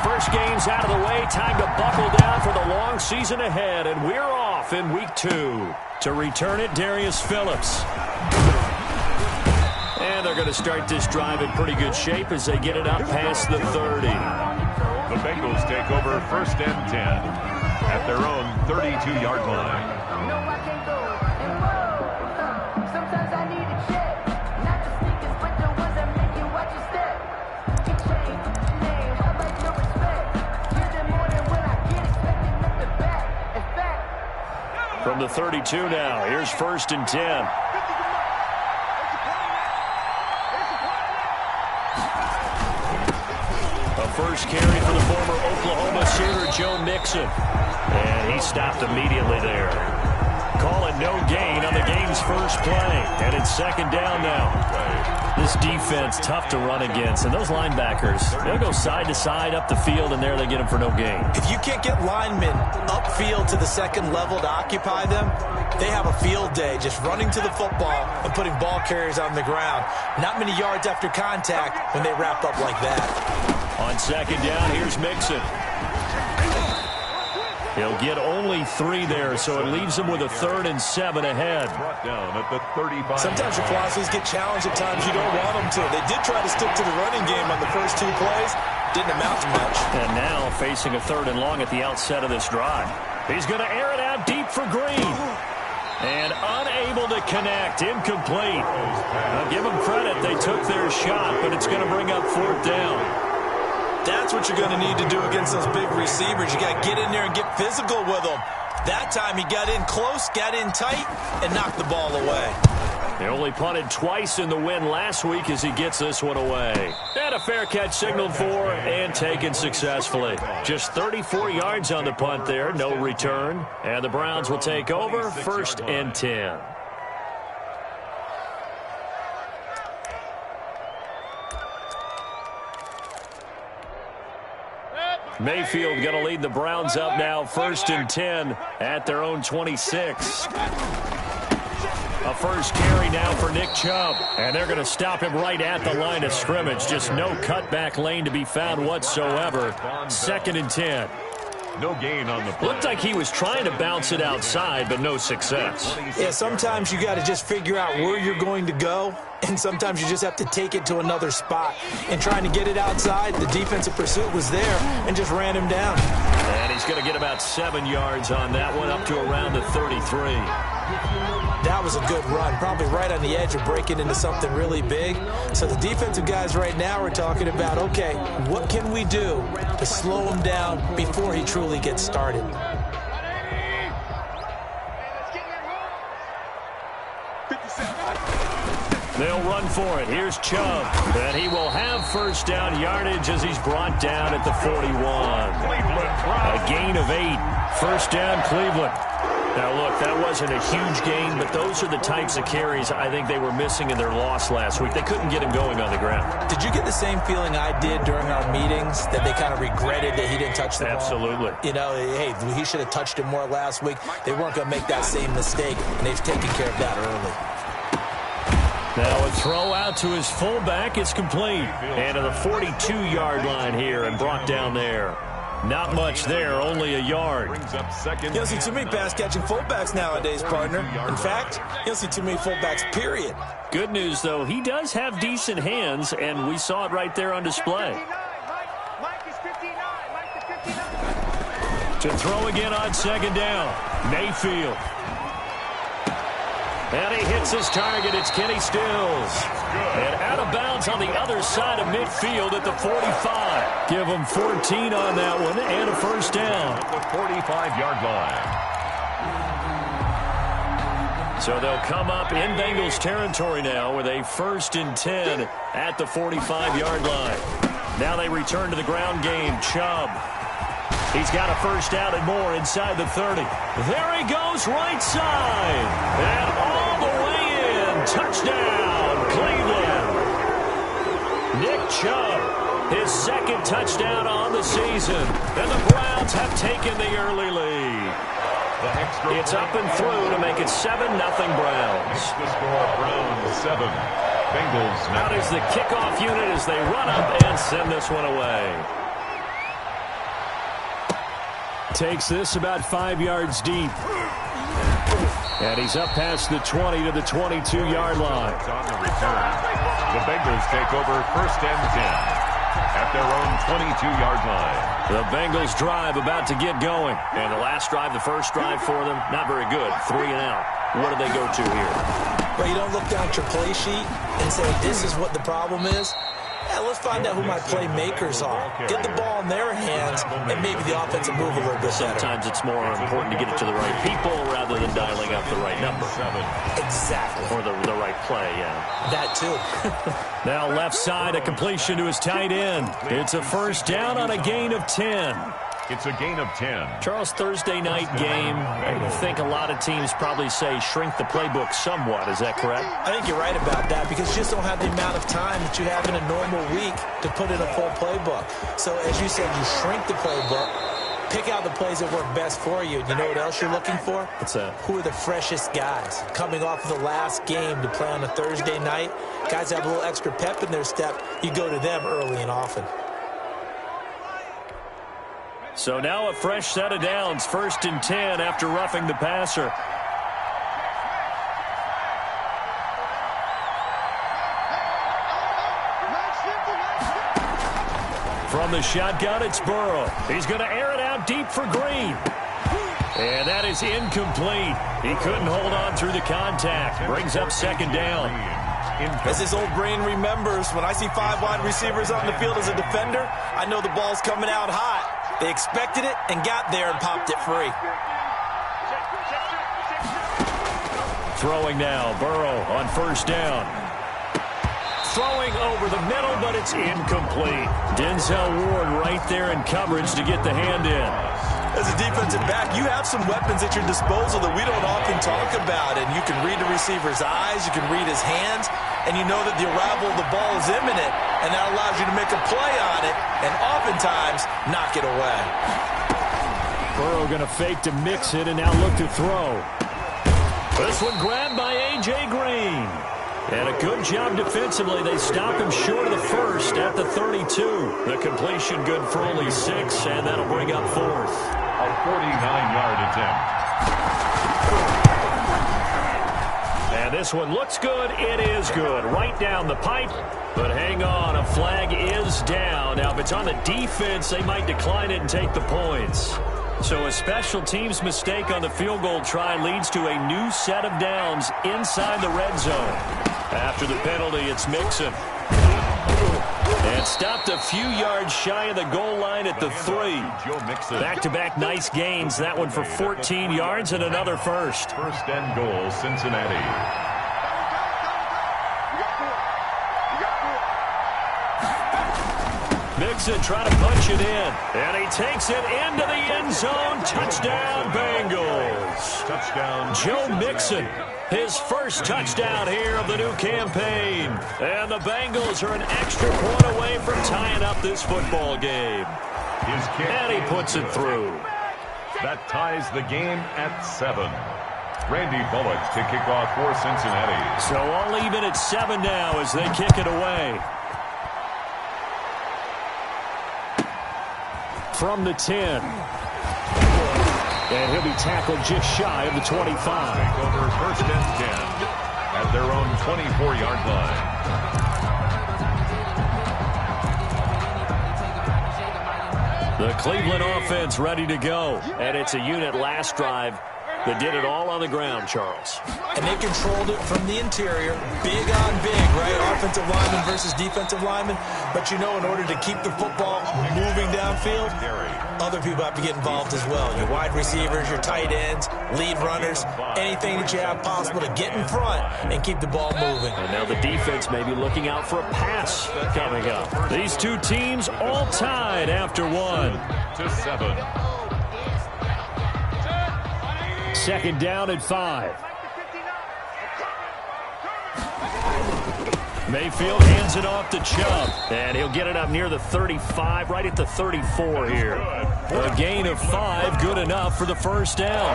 first game's out of the way. Time to buckle down for the long season ahead. And we're off in week 2. To return it, Darius Phillips. And they're going to start this drive in pretty good shape as they get it up past the 30. The Bengals take over 1st and 10 at their own 32-yard line. From the 32 now, here's 1st and 10. A first carry for the former Oklahoma Sooner, Joe Mixon. And he stopped immediately there. Call it no gain on the game's first play. And it's 2nd down now. This defense, tough to run against. And those linebackers, they'll go side to side up the field, and there they get them for no gain. If you can't get linemen upfield to the 2nd level to occupy them, they have a field day just running to the football and putting ball carriers on the ground. Not many yards after contact when they wrap up like that. On 2nd down, here's Mixon. He'll get only 3 there, so it leaves him with a 3rd and 7 ahead. Brought down at the 35. Sometimes your philosophies get challenged at times you don't want them to. They did try to stick to the running game on the first 2 plays. Didn't amount to much. And now facing a 3rd and long at the outset of this drive. He's going to air it out deep for Green. And unable to connect. Incomplete. Now give them credit. They took their shot, but it's going to bring up 4th down. That's what you're going to need to do against those big receivers. You got to get in there and get physical with them. That time he got in close, got in tight, and knocked the ball away. He only punted twice in the win last week as he gets this one away. And a fair catch signaled for and taken successfully. Just 34 yards on the punt there, no return. And the Browns will take over 1st and 10. Mayfield going to lead the Browns up now, 1st and 10 at their own 26. A first carry now for Nick Chubb. And they're going to stop him right at the line of scrimmage. Just no cutback lane to be found whatsoever. 2nd and 10. No gain on the play. Looked like he was trying to bounce it outside, but no success. Yeah, sometimes you got to just figure out where you're going to go, and sometimes you just have to take it to another spot. And trying to get it outside, the defensive pursuit was there and just ran him down. And he's going to get about 7 yards on that one, up to around the 33. That was a good run, probably right on the edge of breaking into something really big. So the defensive guys right now are talking about, okay, what can we do to slow him down before he truly gets started? They'll run for it. Here's Chubb. And he will have 1st down yardage as he's brought down at the 41. A gain of 8. 1st down, Cleveland. Now, look, that wasn't a huge gain, but those are the types of carries I think they were missing in their loss last week. They couldn't get him going on the ground. Did you get the same feeling I did during our meetings, that they kind of regretted that he didn't touch the ball? Absolutely. You know, hey, he should have touched it more last week. They weren't going to make that same mistake, and they've taken care of that early. Now a throw out to his fullback. It's complete. And to the 42-yard line here and brought down there. Not much there, only a yard. You don't see too many pass-catching fullbacks nowadays, partner. In fact, you don't see too many fullbacks, period. Good news, though, he does have decent hands, and we saw it right there on display. To throw again on 2nd down, Mayfield. And he hits his target. It's Kenny Stills. And out of bounds on the other side of midfield at the 45. Give him 14 on that one and a 1st down. At the 45-yard line. So they'll come up in Bengals territory now with a 1st and 10 at the 45-yard line. Now they return to the ground game. Chubb. He's got a 1st down and more inside the 30. There he goes, right side. And all the way in. Touchdown, Cleveland. Nick Chubb, his 2nd touchdown on the season. And the Browns have taken the early lead. It's up and through to make it 7-0 Browns. The score, Browns 7. Bengals. Out is the kickoff unit as they run up and send this one away. Takes this about 5 yards deep. And he's up past the 20 to the 22-yard line. On the return, the Bengals take over first and 10 at their own 22-yard line. The Bengals drive about to get going. And the last drive, the first drive for them, not very good. 3 and out. What do they go to here? Well, you don't look down at your play sheet and say, this is what the problem is. Yeah, let's find out who my playmakers are. Get the ball in their hands, and maybe the offense will move a little bit better. Sometimes it's more important to get it to the right people rather than dialing up the right number. Exactly. Or the right play, yeah. That too. Now left side, a completion to his tight end. It's a first down on a gain of 10. It's a gain of 10. Charles, Thursday night game, I think a lot of teams probably say shrink the playbook somewhat. Is that correct? I think you're right about that because you just don't have the amount of time that you have in a normal week to put in a full playbook. So as you said, you shrink the playbook, pick out the plays that work best for you. You know what else you're looking for? What's that? Who are the freshest guys coming off of the last game to play on a Thursday night? Guys have a little extra pep in their step. You go to them early and often. So now a fresh set of downs, first and 10 after roughing the passer. From the shotgun, it's Burrow. He's going to air it out deep for Green. And that is incomplete. He couldn't hold on through the contact. Brings up second down. As his old brain remembers, when I see 5 wide receivers on the field as a defender, I know the ball's coming out hot. They expected it and got there and popped it free. Throwing now, Burrow on first down. Throwing over the middle, but it's incomplete. Denzel Ward right there in coverage to get the hand in. As a defensive back, you have some weapons at your disposal that we don't often talk about. And you can read the receiver's eyes, you can read his hands, and you know that the arrival of the ball is imminent. And that allows you to make a play on it and oftentimes knock it away. Burrow going to fake to mix it and now look to throw. This one grabbed by A.J. Green. And a good job defensively. They stop him short of the first at the 32. The completion good for only 6, and that'll bring up fourth. A 49-yard attempt. And this one looks good. It is good. Right down the pipe. But hang on, a flag is down. Now, if it's on the defense, they might decline it and take the points. So a special teams mistake on the field goal try leads to a new set of downs inside the red zone. After the penalty, it's Mixon. And stopped a few yards shy of the goal line at the 3. Back-to-back nice gains. That one for 14 yards and another first. First and goal, Cincinnati. Mixon trying to punch it in. And he takes it into the end zone. Touchdown, Bengals. Touchdown. Joe Mixon, his first touchdown here of the new campaign. And the Bengals are an extra point away from tying up this football game. His kick. And he puts it through. That ties the game at 7. Randy Bullock to kick off for Cincinnati. So all even at 7 now as they kick it away. From the 10. And he'll be tackled just shy of the 25. Take over first and 10 at their own 24-yard line. The Cleveland offense ready to go. And it's a unit last drive that did it all on the ground, Charles. And they controlled it from the interior. Big on big, right? Offensive lineman versus defensive lineman. But you know, in order to keep the football moving downfield, other people have to get involved as well. Your wide receivers, your tight ends, lead runners, anything that you have possible to get in front and keep the ball moving. And now the defense may be looking out for a pass coming up. These two teams all tied after 1. To 7. Second down at 5. Mayfield hands it off to Chubb. And he'll get it up near the 35, right at the 34 here. A gain of 5, good enough for the first down.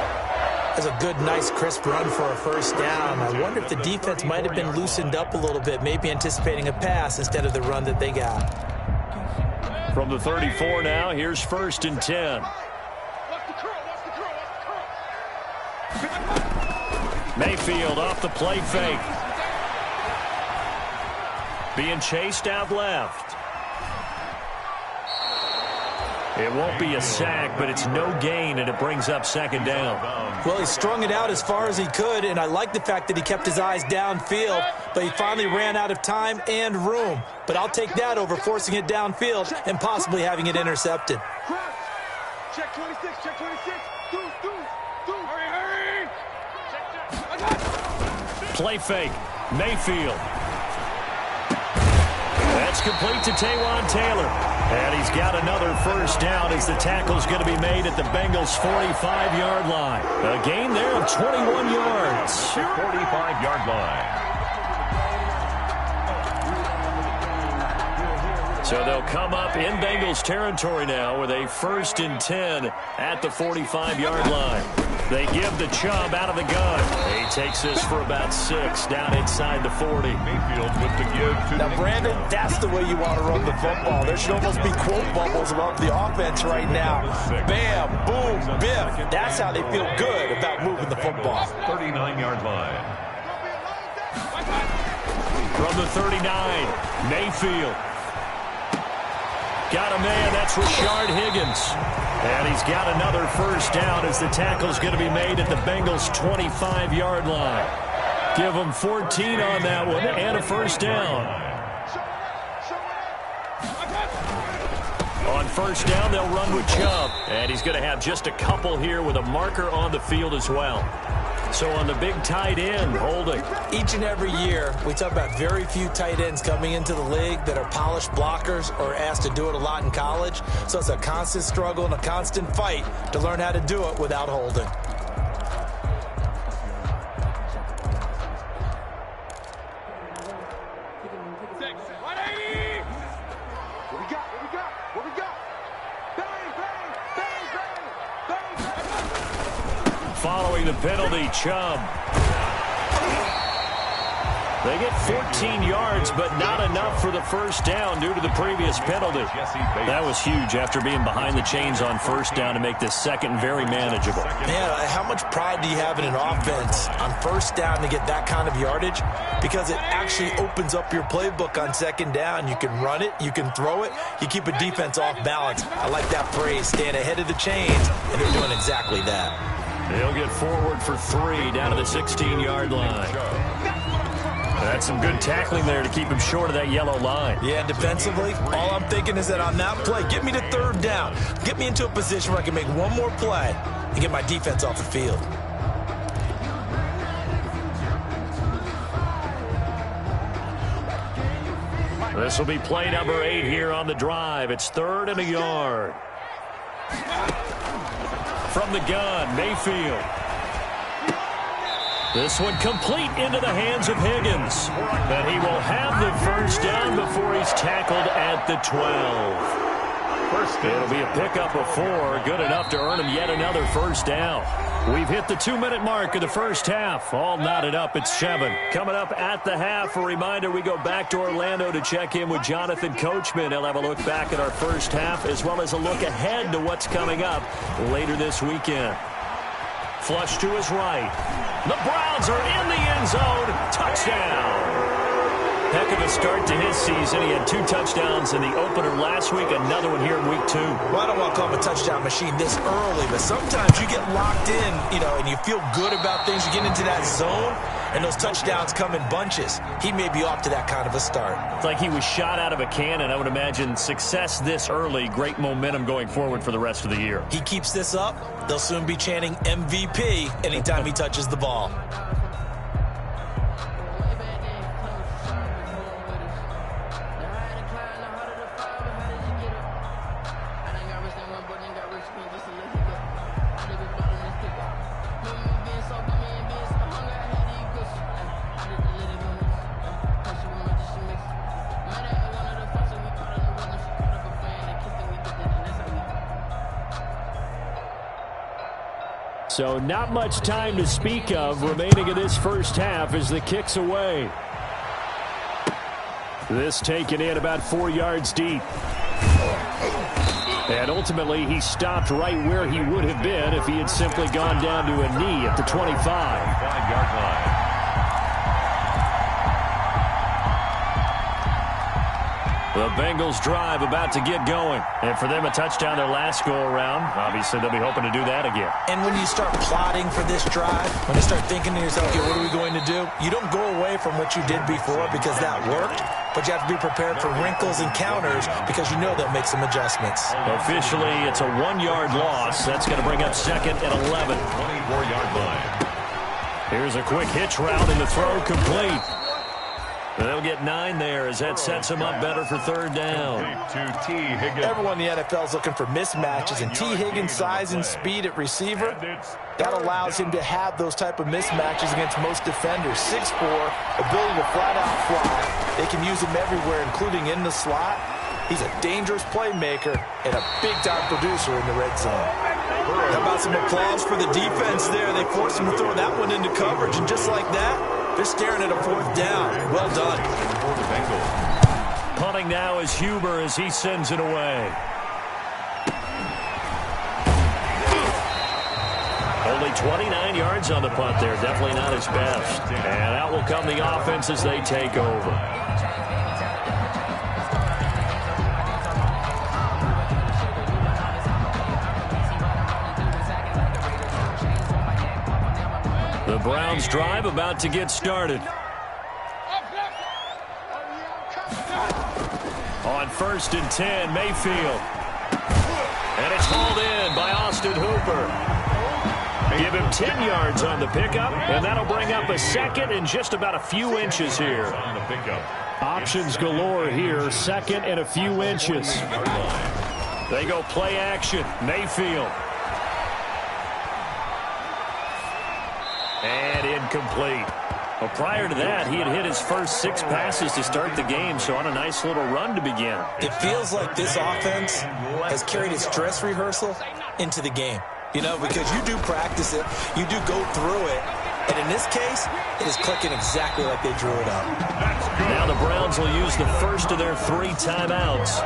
That's a good, nice, crisp run for a first down. I wonder if the defense might have been loosened up a little bit, maybe anticipating a pass instead of the run that they got. From the 34 now, here's first and 10. Mayfield off the play fake. Being chased out left. It won't be a sack, but it's no gain, and it brings up second down. Well, he strung it out as far as he could, and I like the fact that he kept his eyes downfield, but he finally ran out of time and room. But I'll take that over forcing it downfield and possibly having it intercepted. Check 26, check 26. Hurry. Play fake. Mayfield. That's complete to Taywan Taylor. And he's got another first down as the tackle's going to be made at the Bengals' 45-yard line. A gain there of 21 yards. 45-yard line. So they'll come up in Bengals territory now with a 1st and 10 at the 45-yard line. They give the Chubb out of the gun. He takes this for about 6 down inside the 40. Mayfield with the give to Now, Brandon, that's the way you want to run the football. There should almost be quote bubbles about the offense right now. Bam, boom, biff. That's how they feel good about moving the football. 39-yard line. From the 39, Mayfield. Got a man, that's Rashard Higgins. And he's got another first down as the tackle's going to be made at the Bengals' 25-yard line. Give them 14 on that one and a first down. On first down, they'll run with Chubb. And he's going to have just a couple here with a marker on the field as well. So on the big tight end, holding. Each and every year, we talk about very few tight ends coming into the league that are polished blockers or asked to do it a lot in college. So it's a constant struggle and a constant fight to learn how to do it without holding. What we got? Bang, bang, bang, bang, bang, bang. Following the penalty, Chubb. They get 14 yards, but not enough for the first down due to the previous penalty. That was huge after being behind the chains on first down to make this second very manageable. Man, how much pride do you have in an offense on first down to get that kind of yardage? Because it actually opens up your playbook on second down. You can run it, you can throw it, you keep a defense off balance. I like that phrase, staying ahead of the chains, and they're doing exactly that. They'll get forward for 3 down to the 16-yard line. That's some good tackling there to keep him short of that yellow line. Yeah, defensively, all I'm thinking is that on that play, get me to third down. Get me into a position where I can make one more play and get my defense off the field. This will be play number 8 here on the drive. It's 3rd and a yard. From the gun, Mayfield. This one complete into the hands of Higgins. And he will have the first down before he's tackled at the 12. It'll be a pickup of 4, good enough to earn him yet another first down. We've hit the 2-minute mark of the first half. All knotted up at 7. Coming up at the half, a reminder, we go back to Orlando to check in with Jonathan Coachman. He'll have a look back at our first half as well as a look ahead to what's coming up later this weekend. Flush to his right. The Browns are in the end zone. Touchdown. Heck of a start to his season. He had 2 touchdowns in the opener last week, another one here in week 2. Well, I don't want to call him a touchdown machine this early, but sometimes you get locked in, and you feel good about things. You get into that zone, and those touchdowns come in bunches. He may be off to that kind of a start. It's like he was shot out of a cannon. I would imagine success this early, great momentum going forward for the rest of the year. He keeps this up, they'll soon be chanting MVP anytime he touches the ball. So not much time to speak of remaining in this first half as the kick's away. This taken in about 4 yards deep. And ultimately, he stopped right where he would have been if he had simply gone down to a knee at the 25. 5-yard line. The Bengals drive about to get going. And for them, a touchdown their last go-around. Obviously, they'll be hoping to do that again. And when you start plotting for this drive, when you start thinking to yourself, okay, what are we going to do? You don't go away from what you did before because that worked, but you have to be prepared for wrinkles and counters because you know they'll make some adjustments. Officially, it's a 1-yard loss. That's going to bring up second and 11. 24-yard line. Here's a quick hitch route and the throw complete. They'll get 9 there as that sets them up better for third down. To T. Higgins. Everyone in the NFL is looking for mismatches, and T. Higgins' size and speed at receiver, that allows him to have those type of mismatches against most defenders. 6'4", ability to flat-out fly. They can use him everywhere, including in the slot. He's a dangerous playmaker and a big-time producer in the red zone. How about some applause for the defense there? They forced him to throw that one into coverage, and just like that, they're staring at a 4th down. Well done. Punting now is Huber as he sends it away. Only 29 yards on the punt there. Definitely not his best. And out will come the offense as they take over. The Browns drive about to get started. On 1st and 10, Mayfield. And it's hauled in by Austin Hooper. Give him 10 yards on the pickup, and that'll bring up a second and just about a few inches here. On the pickup. Options galore here, second and a few inches. They go play action, Mayfield. And incomplete. Well, prior to that, he had hit his first 6 passes to start the game, so on a nice little run to begin. It feels like this offense has carried its dress rehearsal into the game. You know, because you do practice it, you do go through it, and in this case, it is clicking exactly like they drew it up. Now the Browns will use the first of their 3 timeouts,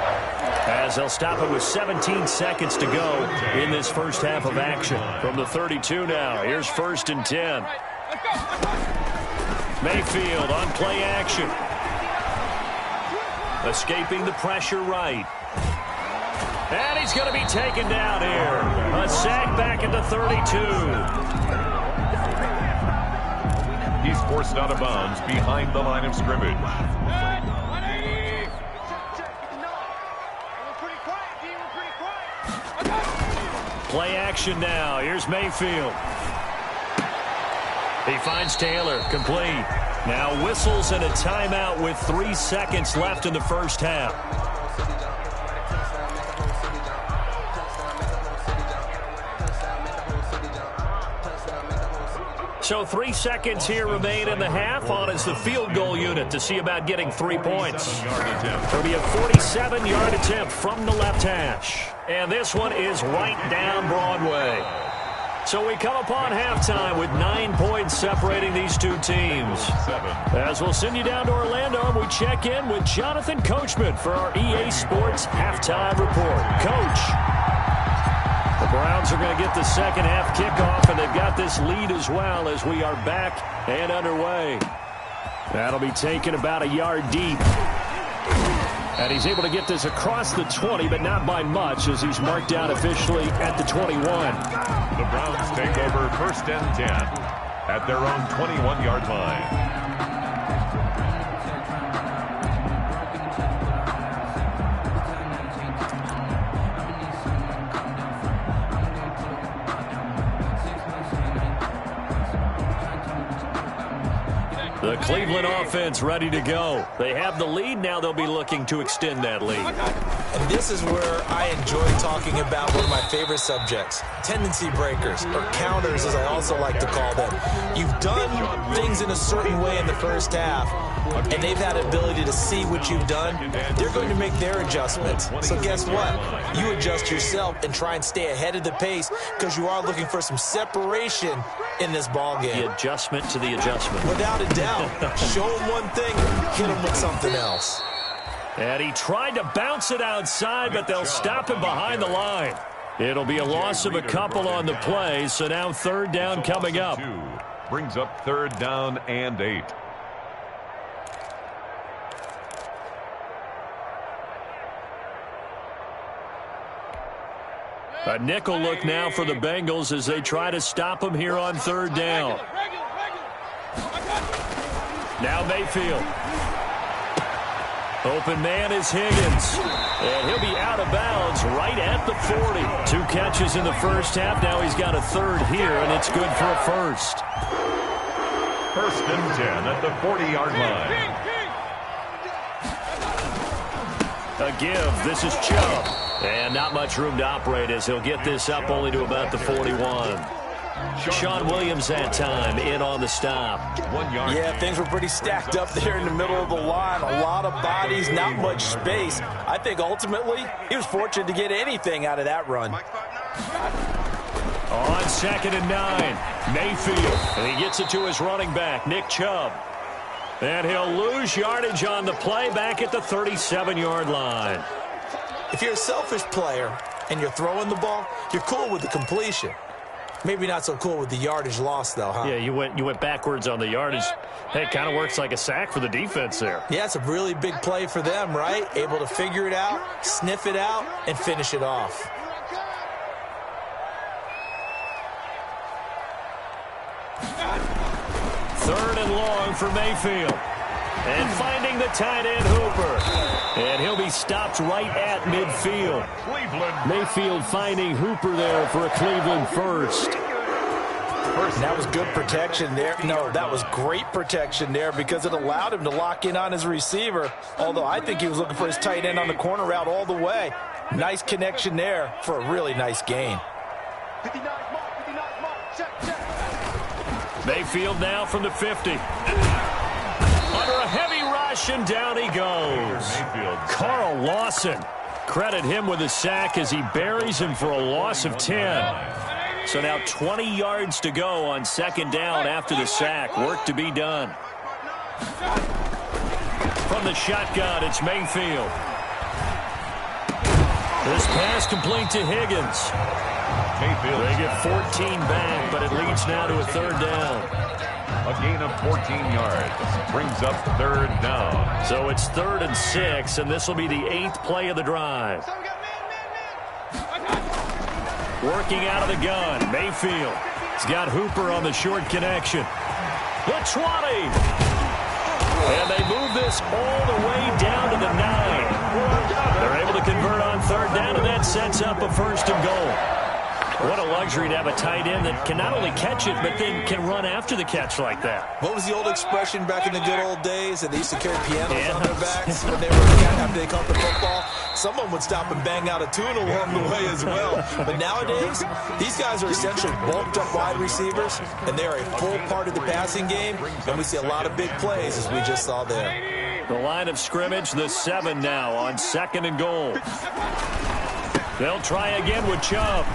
as they'll stop it with 17 seconds to go in this first half of action. From the 32 now, here's 1st and 10. Mayfield on play action. Escaping the pressure right. And he's going to be taken down here. A sack back at the 32. He's forced out of bounds behind the line of scrimmage. Play action now. Here's Mayfield. He finds Taylor, complete. Now whistles and a timeout with 3 seconds left in the first half. So 3 seconds here remain in the half. On is the field goal unit to see about getting 3 points. It'll be a 47-yard attempt from the left hash. And this one is right down Broadway. So we come upon halftime with 9 points separating these two teams. As we'll send you down to Orlando, we check in with Jonathan Coachman for our EA Sports Halftime Report. Coach, the Browns are going to get the second half kickoff, and they've got this lead as well as we are back and underway. That'll be taken about a yard deep. And he's able to get this across the 20, but not by much, as he's marked down officially at the 21. The Browns take over 1st and 10 at their own 21-yard line. The Cleveland offense ready to go. They have the lead. Now they'll be looking to extend that lead. And this is where I enjoy talking about one of my favorite subjects, tendency breakers, or counters as I also like to call them. You've done things in a certain way in the first half, and they've had the ability to see what you've done. They're going to make their adjustments. So guess what? You adjust yourself and try and stay ahead of the pace because you are looking for some separation in this ball game. The adjustment to the adjustment. Without a doubt. Show them one thing, hit them with something else. And he tried to bounce it outside, but they'll stop him behind the line. It'll be a loss of a couple on the play, so now third down coming up. Brings up third down and 8. A nickel look now for the Bengals as they try to stop him here on third down. Now Mayfield. Open man is Higgins. And he'll be out of bounds right at the 40. 2 catches in the first half. Now he's got a third here, and it's good for a first. First and 10 at the 40-yard line. A give. This is Chubb. And not much room to operate as he'll get this up only to about the 41. Sean Williams that time in on the stop. 1 yard. Yeah, things were pretty stacked up there in the middle of the line. A lot of bodies, not much space. I think ultimately he was fortunate to get anything out of that run. On 2nd and 9, Mayfield. And he gets it to his running back, Nick Chubb. And he'll lose yardage on the play back at the 37-yard line. If you're a selfish player and you're throwing the ball, you're cool with the completion. Maybe not so cool with the yardage loss, though, huh? Yeah, you went backwards on the yardage. Hey, it kind of works like a sack for the defense there. Yeah, it's a really big play for them, right? Able to figure it out, sniff it out, and finish it off. Third and long for Mayfield. And finding the tight end, Hooper. And he'll be stopped right at midfield. Mayfield finding Hooper there for a Cleveland first. That was good protection there. No, that was great protection there because it allowed him to lock in on his receiver. Although I think he was looking for his tight end on the corner route all the way. Nice connection there for a really nice gain. Mayfield now from the 50. Under a heavy rush, and down he goes. Carl Lawson. Credit him with a sack as he buries him for a loss of 10. So now 20 yards to go on 2nd down after the sack. Work to be done. From the shotgun, it's Mayfield. This pass complete to Higgins. They get 14 back, but it leads now to a third down. A gain of 14 yards brings up third down. So it's 3rd and 6, and this will be the 8th play of the drive. Working out of the gun, Mayfield. He's got Hooper on the short connection. The 20. And they move this all the way down to the 9. They're able to convert on third down, and that sets up a 1st and goal. What a luxury to have a tight end that can not only catch it, but then can run after the catch like that. What was the old expression back in the good old days that they used to carry pianos on their backs when they were after they caught the football? Someone would stop and bang out a tune along the way as well. But nowadays, these guys are essentially bulked up wide receivers, and they are a full part of the passing game, and we see a lot of big plays as we just saw there. The line of scrimmage, the 7 now on 2nd and goal. They'll try again with Chubb.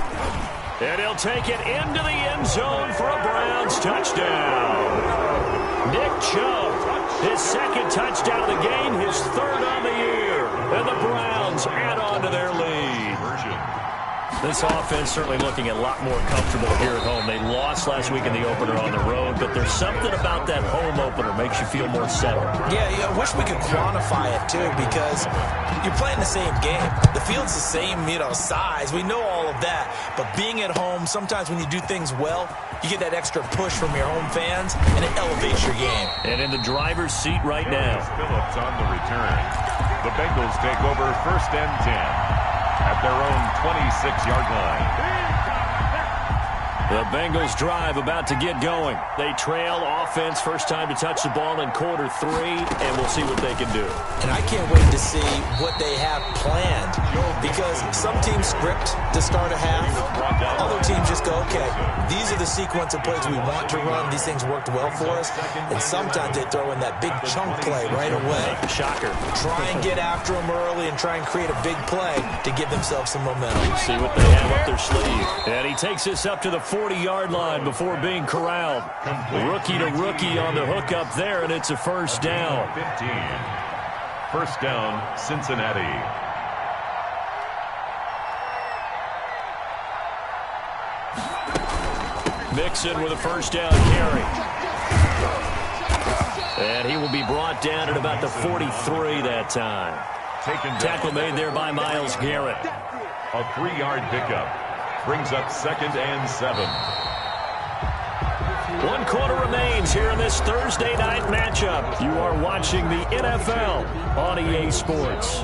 And he'll take it into the end zone for a Browns touchdown. Nick Chubb, his 2nd touchdown of the game, his 3rd on the year. And the Browns add on to their lead. This offense certainly looking a lot more comfortable here at home. They lost last week in the opener on the road, but there's something about that home opener makes you feel more settled. Yeah, I wish we could quantify it, too, because you're playing the same game. The field's the same, size. We know all of that. But being at home, sometimes when you do things well, you get that extra push from your home fans, and it elevates your game. And in the driver's seat right now. Phillips on the return. The Bengals take over 1st and 10 at their own 26-yard line. The Bengals drive about to get going. They trail offense, first time to touch the ball in quarter 3, and we'll see what they can do. And I can't wait to see what they have planned, because some teams script to start a half. Other teams just go, okay, these are the sequence of plays we want to run. These things worked well for us. And sometimes they throw in that big chunk play right away. Shocker. Try and get after them early and try and create a big play to give themselves some momentum. See what they have up their sleeve. And he takes us up to the 40-yard line before being corralled. Rookie to rookie on the hook up there, and it's a 1st down. First down, Cincinnati. Mixon with a first down carry. And he will be brought down at about the 43 that time. Tackle made there by Myles Garrett. A 3-yard pickup. Brings up 2nd and 7. 1 quarter remains here in this Thursday night matchup. You are watching the NFL on EA Sports.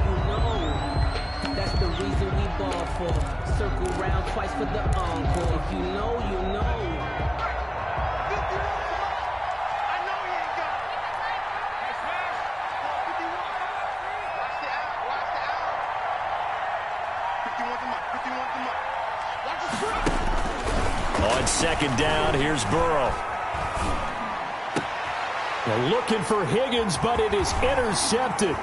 That's the reason we ball for. Circle round twice for the encore. If you know, you know. I know he ain't got it. Hey, Smash. 51. Watch the out. Watch the out. 51 to Mike. 51 to Mike. Watch the screen. On second down, here's Burrow. They're looking for Higgins, but it is intercepted.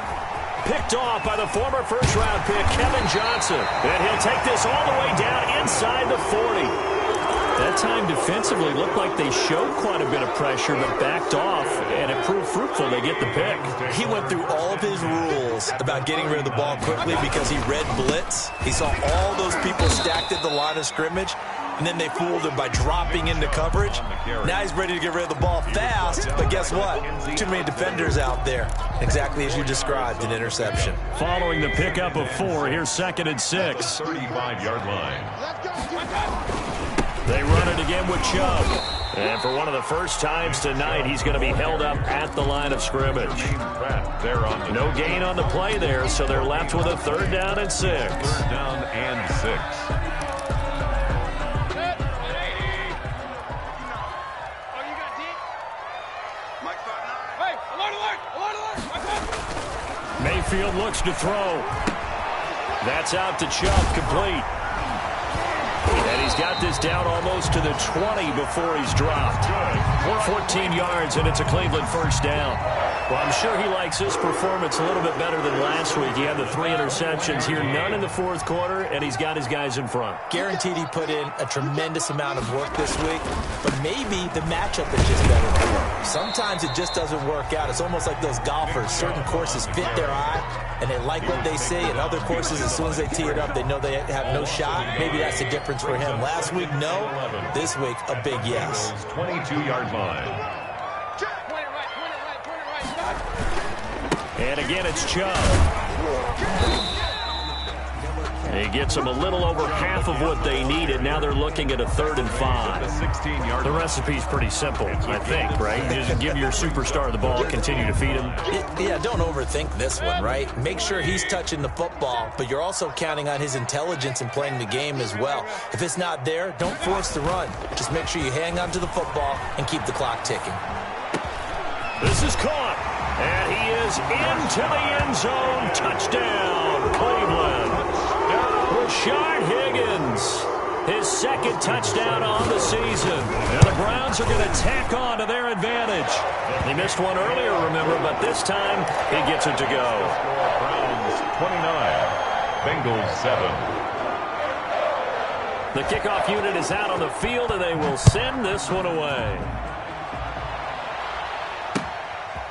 Picked off by the former first-round pick, Kevin Johnson. And he'll take this all the way down inside the 40. That time defensively looked like they showed quite a bit of pressure, but backed off, and it proved fruitful. They get the pick. He went through all of his rules about getting rid of the ball quickly because he read blitz. He saw all those people stacked at the line of scrimmage, and then they fooled him by dropping into coverage. Now he's ready to get rid of the ball fast, but guess what? Too many defenders out there. Exactly as you described, an interception. Following the pickup of 4, here's 2nd and 6. 35-yard line. They run it again with Chubb. And for one of the first times tonight, he's going to be held up at the line of scrimmage. No gain on the play there, so they're left with a 3rd down and 6. 3rd down and 6. Mayfield looks to throw. That's out to Chubb, complete. And he's got this down almost to the 20 before he's dropped. 14 yards, and it's a Cleveland first down. Well, I'm sure he likes his performance a little bit better than last week. He had the 3 interceptions here, none in the 4th quarter, and he's got his guys in front. Guaranteed he put in a tremendous amount of work this week, but maybe the matchup is just better for him. Sometimes it just doesn't work out. It's almost like those golfers. Certain courses fit their eye, and they like what they see, and other courses, as soon as they tee it up, they know they have no shot. Maybe that's the difference for him. Last week, no. This week, a big yes. 22-yard line. And again, it's Chubb. He gets them a little over half of what they needed. Now they're looking at a 3rd and 5. The recipe's pretty simple, I think, right? Just give your superstar the ball, continue to feed him. Yeah, don't overthink this one, right? Make sure he's touching the football, but you're also counting on his intelligence in playing the game as well. If it's not there, don't force the run. Just make sure you hang on to the football and keep the clock ticking. This is caught, and he is into the end zone. Touchdown, Cleveland. Rashard Higgins, his 2nd touchdown on the season. And the Browns are going to tack on to their advantage. He missed one earlier, remember, but this time he gets it to go. Browns 29, Bengals 7. The kickoff unit is out on the field, and they will send this one away.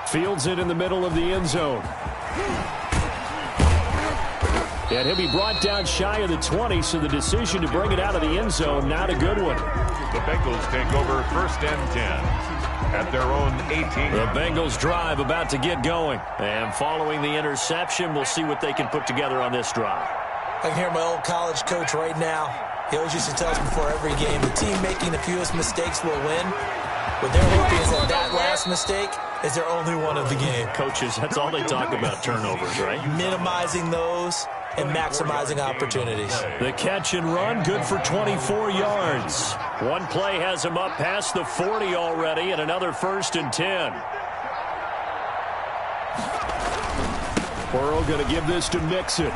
Fields it in the middle of the end zone. And he'll be brought down shy of the 20, so the decision to bring it out of the end zone, not a good one. The Bengals take over 1st and 10 at their own 18. The Bengals drive about to get going. And following the interception, we'll see what they can put together on this drive. I can hear my old college coach right now. He always used to tell us before every game, the team making the fewest mistakes will win. What they're hoping is that last mistake is their only one of the game. Coaches, that's all they talk about, turnovers, right? Minimizing those and maximizing opportunities. The catch and run, good for 24 yards. One play has him up past the 40 already, and another 1st and 10. Burrow going to give this to Mixon.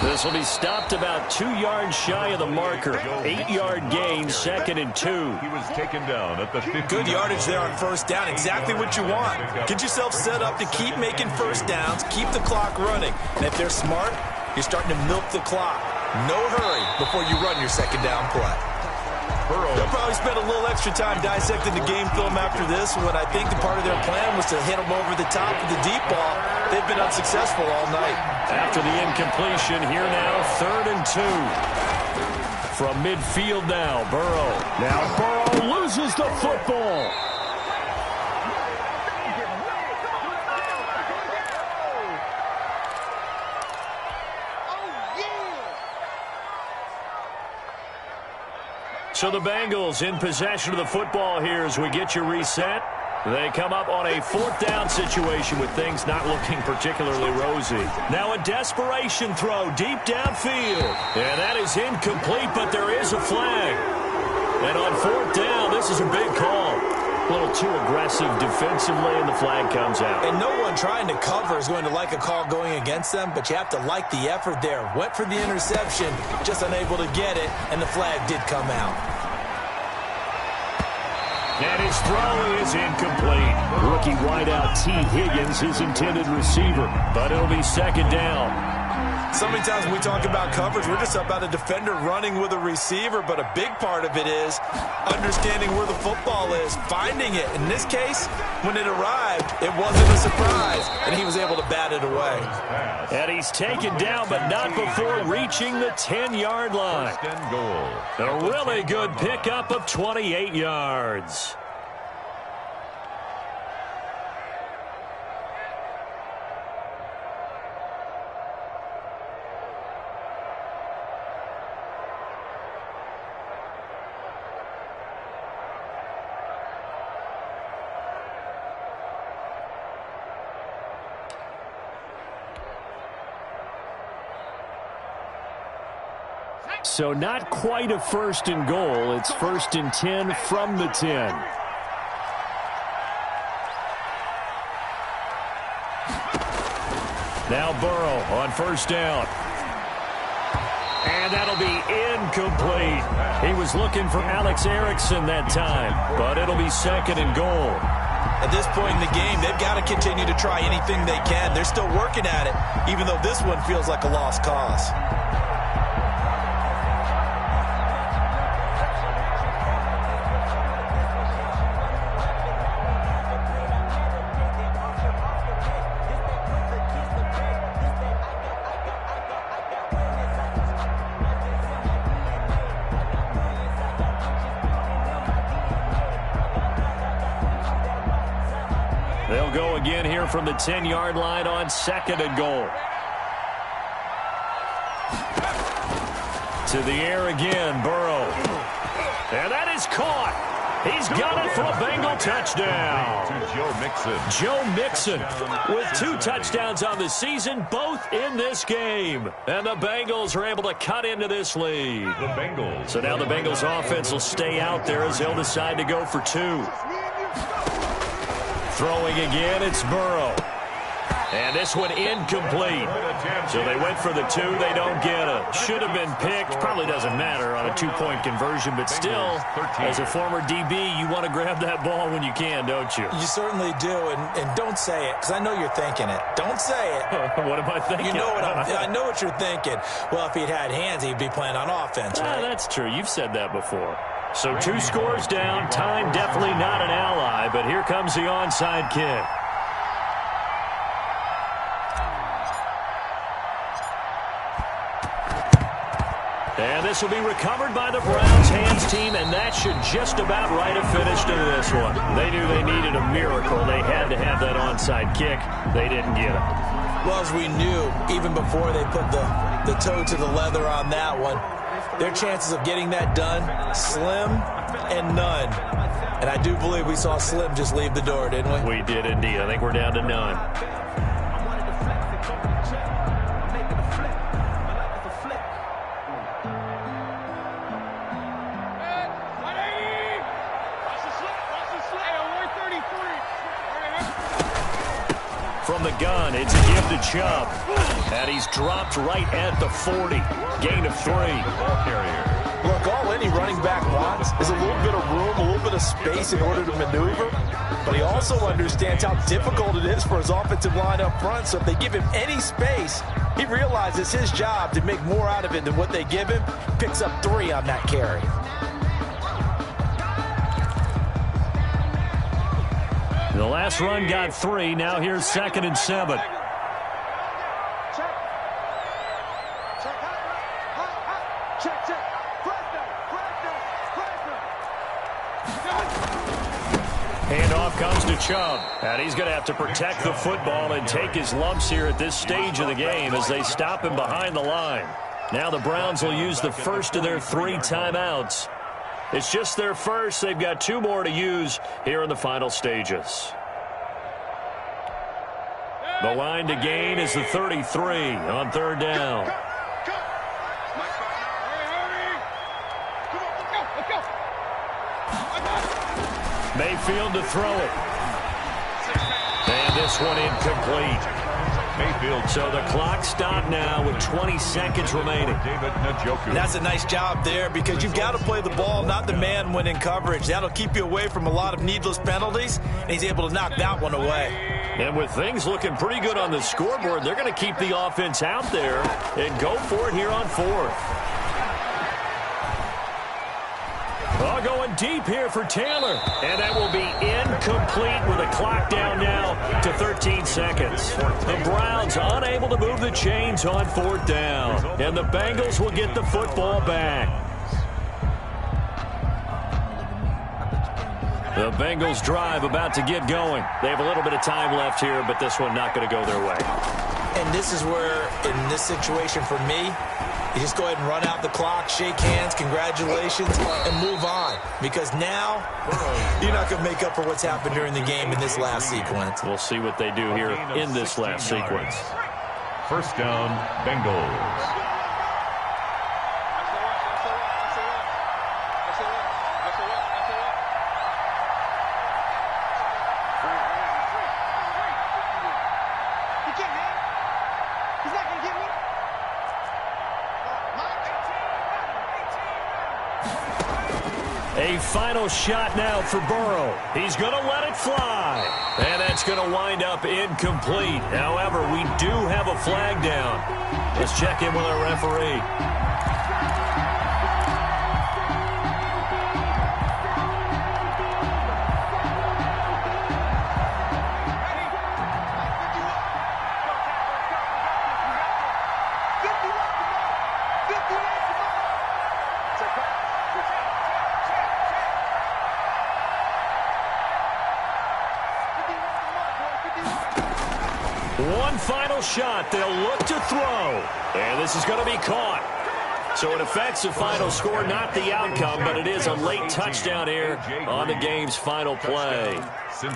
This will be stopped about 2 yards shy of the marker. 8-yard gain, 2nd and 2. He was taken down at the 50. Good yardage there on 1st down. Exactly what you want. Get yourself set up to keep making 1st downs, keep the clock running. And if they're smart, you're starting to milk the clock. No hurry before you run your 2nd down play. Burrow. They'll probably spend a little extra time dissecting the game film after this one. I think the part of their plan was to hit them over the top of the deep ball. They've been unsuccessful all night. After the incompletion, here now, 3rd and 2. From midfield now, Burrow. Now Burrow loses the football. So the Bengals in possession of the football here as we get you reset. They come up on a 4th down situation with things not looking particularly rosy. Now a desperation throw deep downfield. And that is incomplete, but there is a flag. And on 4th down, this is a big call. A little too aggressive defensively, and the flag comes out. And no one trying to cover is going to like a call going against them, but you have to like the effort there. Went for the interception, just unable to get it, and the flag did come out. And his throw is incomplete. Rookie wideout T. Higgins, his intended receiver. But it'll be 2nd down. So many times when we talk about coverage, we're just about a defender running with a receiver, but a big part of it is understanding where the football is, finding it. In this case, when it arrived, it wasn't a surprise, and he was able to bat it away. And he's taken down, but not before reaching the 10-yard line. A really good pickup of 28 yards. So not quite a 1st and goal. It's 1st and 10 from the 10. Now Burrow on 1st down. And that'll be incomplete. He was looking for Alex Erickson that time, but it'll be 2nd and goal. At this point in the game, they've got to continue to try anything they can. They're still working at it, even though this one feels like a lost cause. They'll go again here from the 10-yard line on 2nd and goal. To the air again, Burrow. And that is caught. He's got it for a Bengal touchdown. To Joe Mixon. Joe Mixon with 2 touchdowns on the season, both in this game. And the Bengals are able to cut into this lead. The Bengals. So now the Bengals offense will stay out there as they'll decide to go for 2. Throwing again, it's Burrow. And this one incomplete. So they went for the 2. They don't get it. Should have been picked. Probably doesn't matter on a 2-point conversion. But still, as a former DB, you want to grab that ball when you can, don't you? You certainly do. And don't say it, because I know you're thinking it. Don't say it. What am I thinking? You know what I know what you're thinking. Well, if he'd had hands, he'd be playing on offense, right? That's true. You've said that before. So 2 scores down. Time definitely not an ally, but here comes the onside kick. And this will be recovered by the Browns hands team, and that should just about write a finish to this one. They knew they needed a miracle. They had to have that onside kick. They didn't get it. Well, as we knew, even before they put the toe to the leather on that one, their chances of getting that done, slim and none. And I do believe we saw Slim just leave the door, didn't we? We did indeed. I think we're down to none. From the gun, it's a give to Chubb. And he's dropped right at the 40. Gain of 3. Ball carrier. Look, all any running back wants is a little bit of room, a little bit of space in order to maneuver. But he also understands how difficult it is for his offensive line up front. So if they give him any space, he realizes his job to make more out of it than what they give him. Picks up 3 on that carry. The last run got 3. Now here's 2nd and 7. Handoff comes to Chubb. And he's going to have to protect the football and take his lumps here at this stage of the game as they stop him behind the line. Now the Browns will use the first of their 3 timeouts. It's just their first. They've got 2 more to use here in the final stages. The line to gain is the 33 on 3rd down. Mayfield to throw it. And this one incomplete. Mayfield. So the clock stopped now with 20 seconds remaining. That's a nice job there because you've got to play the ball, not the man when in coverage. That'll keep you away from a lot of needless penalties, and he's able to knock that one away. And with things looking pretty good on the scoreboard, they're going to keep the offense out there and go for it here on 4th. Well, going deep here for Taylor. And that will be incomplete with a clock down now to 13 seconds. The Browns unable to move the chains on 4th down. And the Bengals will get the football back. The Bengals drive about to get going. They have a little bit of time left here, but this one not going to go their way. And this is where, in this situation for me, you just go ahead and run out the clock, shake hands, congratulations, and move on. Because now, you're not going to make up for what's happened during the game in this last sequence. We'll see what they do here in this last sequence. 1st down, Bengals. A final shot now for Burrow. He's going to let it fly. And that's going to wind up incomplete. However, we do have a flag down. Let's check in with our referee. One final shot. They'll look to throw. And this is going to be caught. So it affects the final score, not the outcome, but it is a late touchdown here on the game's final play.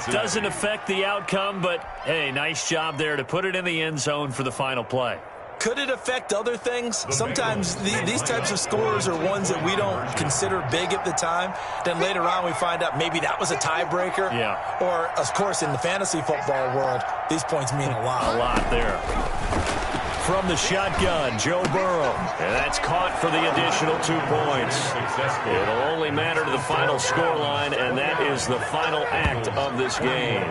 Doesn't affect the outcome, but, hey, nice job there to put it in the end zone for the final play. Could it affect other things? Sometimes these types of scores are ones that we don't consider big at the time. Then later on we find out maybe that was a tiebreaker. Yeah. Or, of course, in the fantasy football world, these points mean a lot. A lot there. From the shotgun, Joe Burrow. And that's caught for the additional 2 points. It'll only matter to the final scoreline, and that is the final act of this game.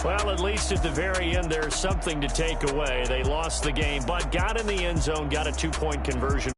Well, at least at the very end, there's something to take away. They lost the game, but got in the end zone, got a 2-point conversion.